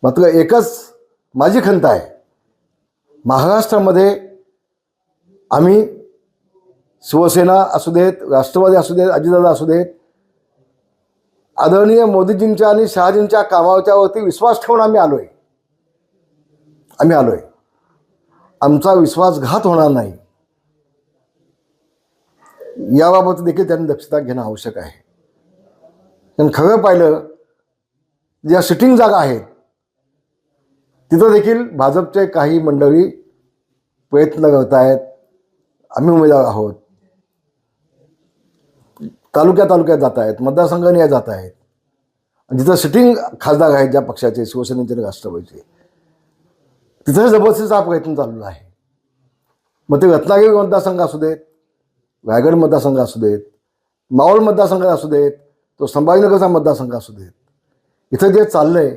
मात्र एकच माझी खंत आहे, महाराष्ट्रामध्ये आम्ही शिवसेना असू देत, राष्ट्रवादी असू देत, अजितदादा असू देत, आदरणीय मोदीजींच्या आणि शहाजींच्या कामाच्यावरती विश्वास ठेवून आम्ही आलोय. आमचा विश्वासघात होणार नाही याबाबत देखील त्यांनी दक्षता घेणं आवश्यक आहे. पण खरं पाहिलं, ज्या सिटिंग जागा आहेत तिथं देखील भाजपचे काही मंडळी प्रयत्न करत आहेत. आम्ही उमेदवार आहोत, तालुक्यात जात आहेत, मतदारसंघाने जात आहेत. जिथं सिटिंग खासदार आहेत ज्या पक्षाचे, शिवसेनेचे आणि राष्ट्रवादीचे, तिथं जबरदस्तीचा प्रयत्न चालू आहे. मग ते रत्नागिरी मतदारसंघ असू देत, रायगड मतदारसंघ असू देत, मावळ मतदारसंघ असू देत, तो संभाजीनगरचा मतदारसंघ असू देत, इथं जे चाललंय